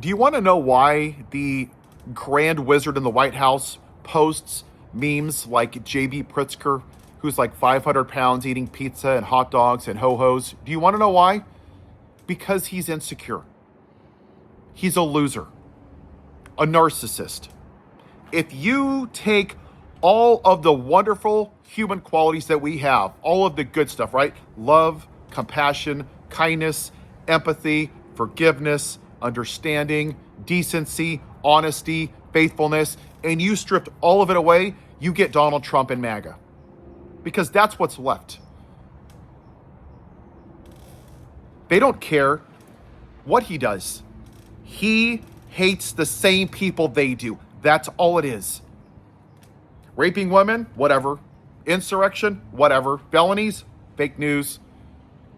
Do you want to know why the grand wizard in the White House posts memes like J.B. Pritzker, who's like 500 pounds eating pizza and hot dogs and ho-hos? Do you want to know why? Because he's insecure. He's a loser, a narcissist. If you take all of the wonderful human qualities that we have, all of the good stuff, right? Love, compassion, kindness, empathy, forgiveness, understanding, decency, honesty, faithfulness, and you stripped all of it away, you get Donald Trump and MAGA. Because that's what's left. They don't care what he does. He hates the same people they do. That's all it is. Raping women, whatever. Insurrection, whatever. Felonies, fake news.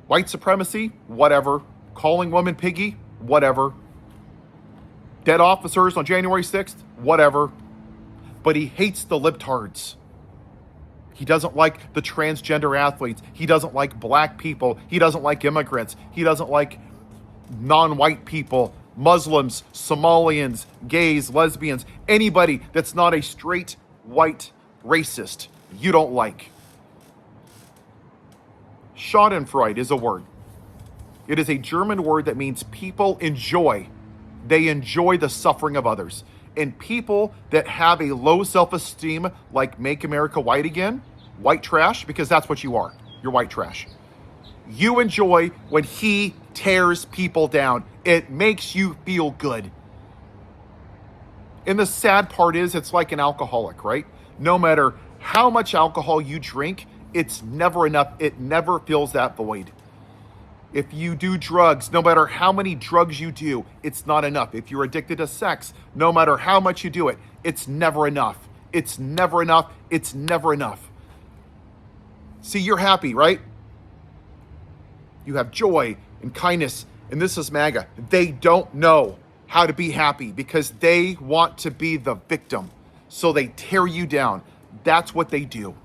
White supremacy, whatever. Calling women piggy, whatever. Dead officers on January 6th, whatever. But he hates the libtards. He doesn't like the transgender athletes. He doesn't like black people. He doesn't like immigrants. He doesn't like non-white people, Muslims, Somalians, gays, lesbians, anybody that's not a straight white racist you don't like. Schadenfreude is a word. It is a German word that means people enjoy. They enjoy the suffering of others. And people that have a low self-esteem, like Make America White Again, white trash, because that's what you are. You're white trash. You enjoy when he tears people down. It makes you feel good. And the sad part is, it's like an alcoholic, right? No matter how much alcohol you drink, it's never enough. It never fills that void. If you do drugs, no matter how many drugs you do, it's not enough. If you're addicted to sex, no matter how much you do it, it's never enough. It's never enough. It's never enough. See, you're happy, right? You have joy and kindness, and this is MAGA. They don't know how to be happy because they want to be the victim. So they tear you down. That's what they do.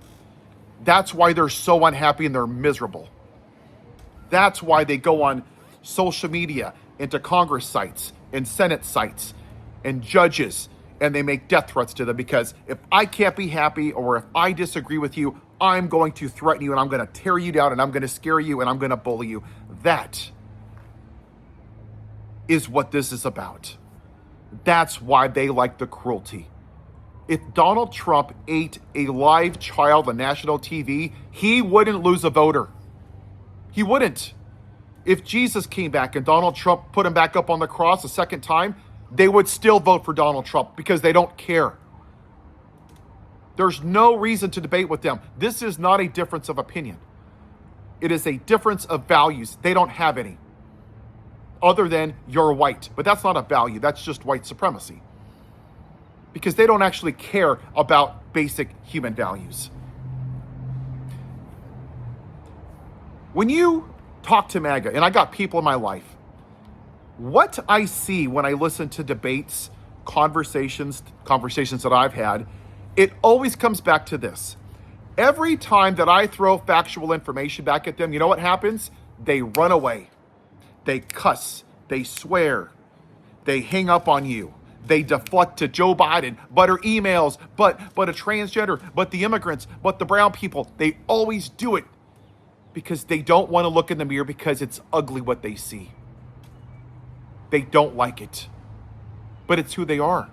That's why they're so unhappy and they're miserable. That's why they go on social media, into Congress sites and Senate sites and judges, and they make death threats to them because if I can't be happy or if I disagree with you, I'm going to threaten you and I'm going to tear you down and I'm going to scare you and I'm going to bully you. That is what this is about. That's why they like the cruelty. If Donald Trump ate a live child on national TV, he wouldn't lose a voter. He wouldn't. If Jesus came back and Donald Trump put him back up on the cross a second time, they would still vote for Donald Trump because they don't care. There's no reason to debate with them. This is not a difference of opinion. It is a difference of values. They don't have any other than you're white. But that's not a value. That's just white supremacy. Because they don't actually care about basic human values. When you talk to MAGA, and I got people in my life, what I see when I listen to debates, conversations that I've had, it always comes back to this. Every time that I throw factual information back at them, you know what happens? They run away. They cuss. They swear. They hang up on you. They deflect to Joe Biden, but her emails, but a transgender, but the immigrants, but the brown people. They always do it because they don't want to look in the mirror because it's ugly what they see. They don't like it, but it's who they are.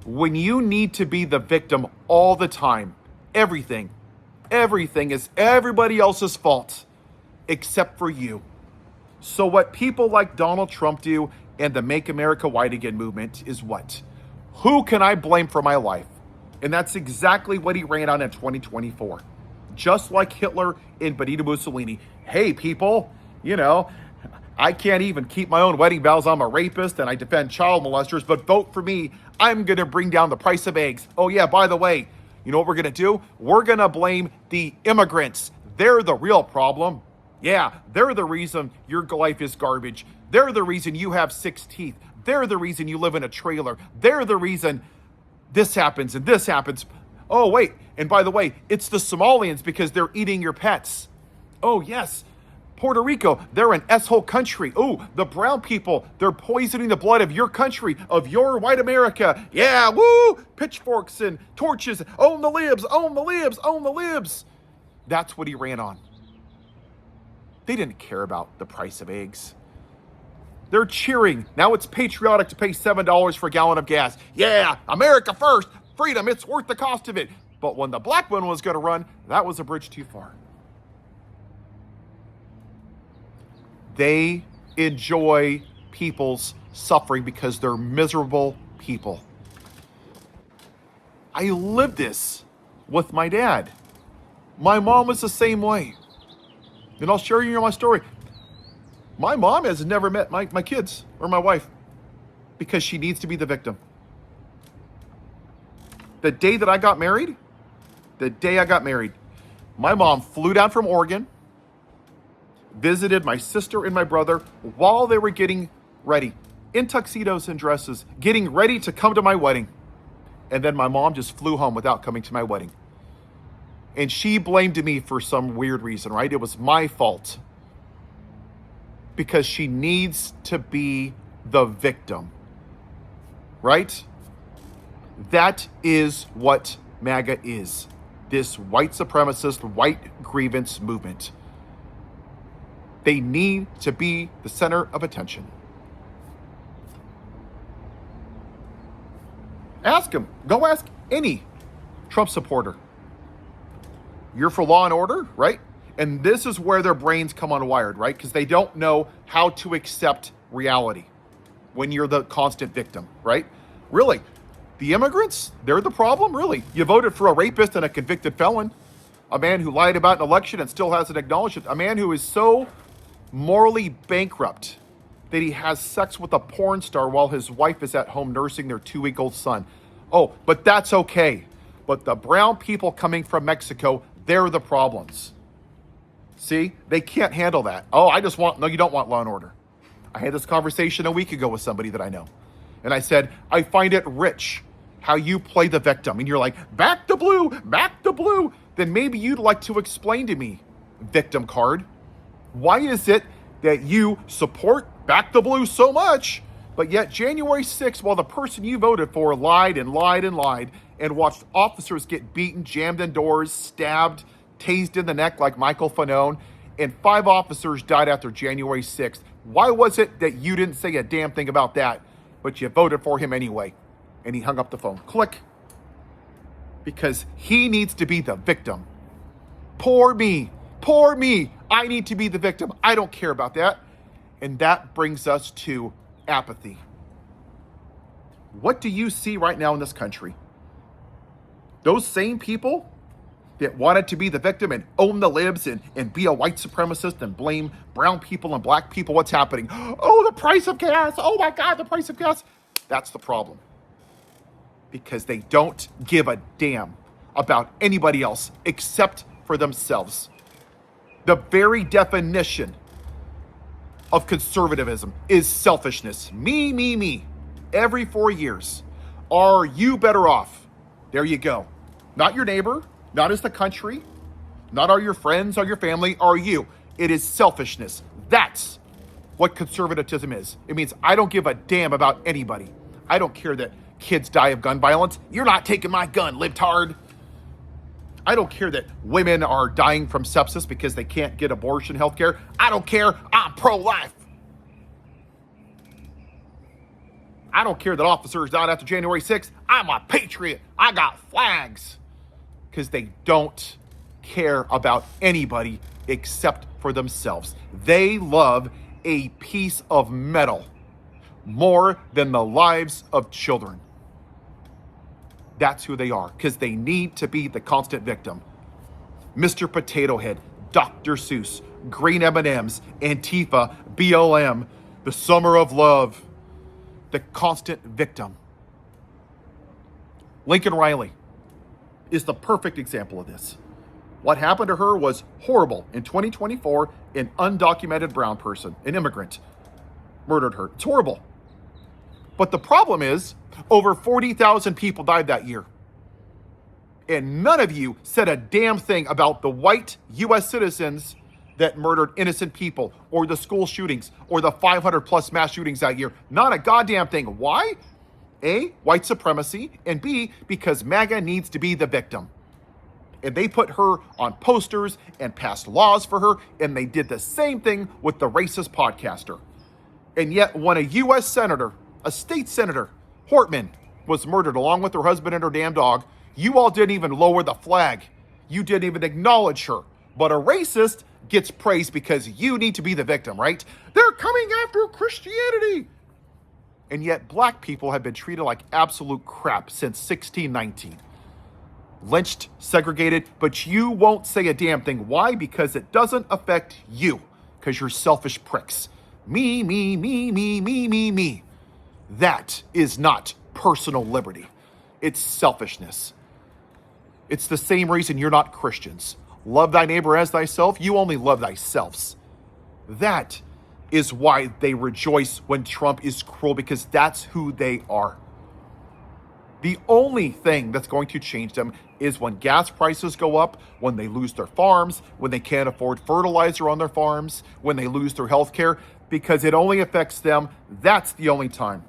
When you need to be the victim all the time, everything is everybody else's fault except for you. So what people like Donald Trump do and the Make America White Again movement is what? Who can I blame for my life? And that's exactly what he ran on in 2024. Just like Hitler and Benito Mussolini. Hey, people, I can't even keep my own wedding vows. I'm a rapist and I defend child molesters, but vote for me. I'm going to bring down the price of eggs. Oh yeah, by the way, you know what we're going to do? We're going to blame the immigrants. They're the real problem. Yeah, they're the reason your life is garbage. They're the reason you have 6 teeth. They're the reason you live in a trailer. They're the reason this happens and this happens. Oh, wait. And by the way, it's the Somalians because they're eating your pets. Oh, yes. Puerto Rico, they're an S-hole country. Oh, the brown people, they're poisoning the blood of your country, of your white America. Yeah, woo! Pitchforks and torches. Own the libs, own the libs, own the libs. That's what he ran on. They didn't care about the price of eggs. They're cheering. Now it's patriotic to pay $7 for a gallon of gas. Yeah, America first. Freedom, it's worth the cost of it. But when the black one was going to run, that was a bridge too far. They enjoy people's suffering because they're miserable people. I lived this with my dad. My mom was the same way. And I'll share you my story. My mom has never met my kids or my wife because she needs to be the victim. The day that I got married, my mom flew down from Oregon, visited my sister and my brother while they were getting ready, in tuxedos and dresses, getting ready to come to my wedding. And then my mom just flew home without coming to my wedding. And she blamed me for some weird reason, right? It was my fault. Because she needs to be the victim, right? That is what MAGA is. This white supremacist, white grievance movement. They need to be the center of attention. Ask them. Go ask any Trump supporter. You're for law and order, right? And this is where their brains come unwired, right? Because they don't know how to accept reality when you're the constant victim, right? Really, the immigrants, they're the problem, really. You voted for a rapist and a convicted felon, a man who lied about an election and still hasn't acknowledged it, a man who is so morally bankrupt that he has sex with a porn star while his wife is at home nursing their 2-week-old son. Oh, but that's okay. But the brown people coming from Mexico, they're the problems. See, they can't handle that. Oh, no, you don't want law and order. I had this conversation a week ago with somebody that I know. And I said, I find it rich how you play the victim. And you're like, back the blue, back the blue. Then maybe you'd like to explain to me, victim card, why is it that you support back the blue so much, but yet January 6th, while the person you voted for lied and lied and lied and watched officers get beaten, jammed in doors, stabbed, tased in the neck like Michael Fanone, and 5 officers died after January 6th. Why was it that you didn't say a damn thing about that, but you voted for him anyway? And he hung up the phone. Click. Because he needs to be the victim. Poor me. Poor me. I need to be the victim. I don't care about that. And that brings us to apathy. What do you see right now in this country? Those same people that wanted to be the victim and own the libs and be a white supremacist and blame brown people and black people, what's happening? Oh, the price of gas. Oh my God, the price of gas. That's the problem. Because they don't give a damn about anybody else except for themselves. The very definition of conservatism is selfishness. Me, me, me. Every 4 years. Are you better off? There you go. Not your neighbor, not as the country, not are your friends or your family, are you. It is selfishness. That's what conservatism is. It means I don't give a damn about anybody. I don't care that kids die of gun violence. You're not taking my gun, libtard. I don't care that women are dying from sepsis because they can't get abortion health care. I don't care. I'm pro-life. I don't care that officers died after January 6th. I'm a patriot. I got flags. Because they don't care about anybody except for themselves. They love a piece of metal more than the lives of children. That's who they are, because they need to be the constant victim. Mr. Potato Head, Dr. Seuss, Green M&Ms, Antifa, BLM, the Summer of Love, the constant victim. Lincoln Riley is the perfect example of this. What happened to her was horrible. In 2024, an undocumented brown person, an immigrant, murdered her. It's horrible. But the problem is, over 40,000 people died that year. And none of you said a damn thing about the white U.S. citizens that murdered innocent people, or the school shootings, or the 500 plus mass shootings that year. Not a goddamn thing. Why? A, white supremacy, and B, because MAGA needs to be the victim. And they put her on posters and passed laws for her, and they did the same thing with the racist podcaster. And yet when a U.S. senator, a state senator, Hortman, was murdered along with her husband and her damn dog, you all didn't even lower the flag. You didn't even acknowledge her. But a racist gets praised because you need to be the victim, right? They're coming after Christianity. And yet black people have been treated like absolute crap since 1619. Lynched, segregated, but you won't say a damn thing. Why? Because it doesn't affect you. Because you're selfish pricks. Me, me, me, me, me, me, me. That is not personal liberty. It's selfishness. It's the same reason you're not Christians. Love thy neighbor as thyself. You only love thyself. That is why they rejoice when Trump is cruel, because that's who they are. The only thing that's going to change them is when gas prices go up, when they lose their farms, when they can't afford fertilizer on their farms, when they lose their health care, because it only affects them. That's the only time.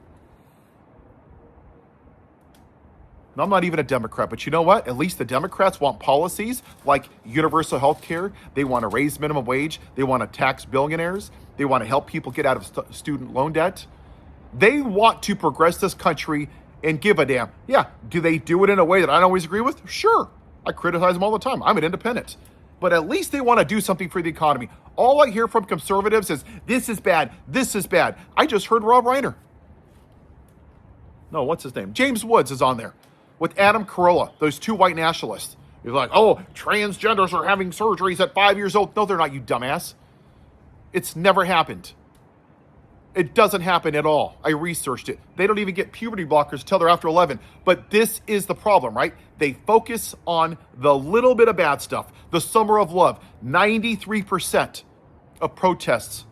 And I'm not even a Democrat, but you know what? At least the Democrats want policies like universal health care. They want to raise minimum wage. They want to tax billionaires. They want to help people get out of student loan debt. They want to progress this country and give a damn. Yeah, do they do it in a way that I don't always agree with? Sure. I criticize them all the time. I'm an independent. But at least they want to do something for the economy. All I hear from conservatives is, this is bad, this is bad. I just heard Rob Reiner. No, what's his name? James Woods is on there with Adam Carolla, those two white nationalists. He's like, oh, transgenders are having surgeries at 5 years old. No, they're not, you dumbass. It's never happened. It doesn't happen at all. I researched it. They don't even get puberty blockers till they're after 11. But this is the problem, right? They focus on the little bit of bad stuff. The summer of love, 93% of protests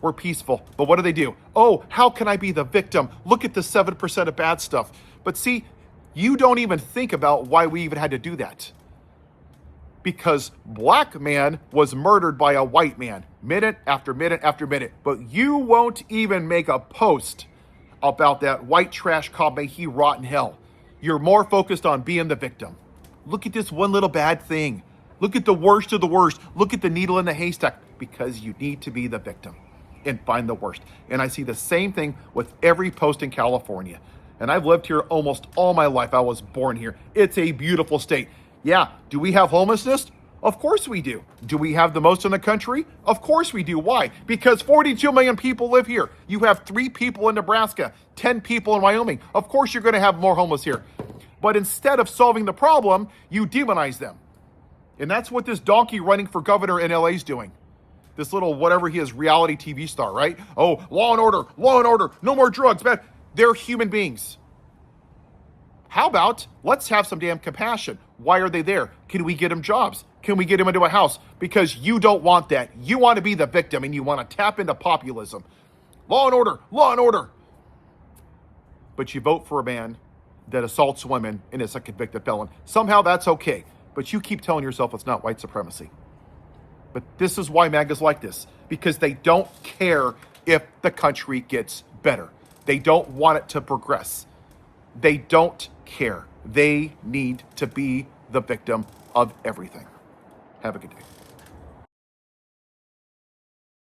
were peaceful. But what do? Oh, how can I be the victim? Look at the 7% of bad stuff. But see, you don't even think about why we even had to do that. Because black man was murdered by a white man, minute after minute after minute. But you won't even make a post about that white trash cop, may he rot in hell. You're more focused on being the victim. Look at this one little bad thing. Look at the worst of the worst. Look at the needle in the haystack. Because you need to be the victim and find the worst. And I see the same thing with every post in California. And I've lived here almost all my life. I was born here. It's a beautiful state. Yeah, do we have homelessness? Of course we do. Do we have the most in the country? Of course we do. Why? Because 42 million people live here. You have 3 people in Nebraska, 10 people in Wyoming. Of course you're going to have more homeless here. But instead of solving the problem, you demonize them. And that's what this donkey running for governor in LA is doing. This little whatever he is, reality TV star, right? Oh, law and order, no more drugs, man. They're human beings. How about let's have some damn compassion? Why are they there? Can we get them jobs? Can we get them into a house? Because you don't want that. You want to be the victim and you want to tap into populism. Law and order. But you vote for a man that assaults women and is a convicted felon. Somehow that's okay. But you keep telling yourself it's not white supremacy. But this is why MAGA's like this. Because they don't care if the country gets better. They don't want it to progress. They don't care. They need to be the victim of everything. Have a good day.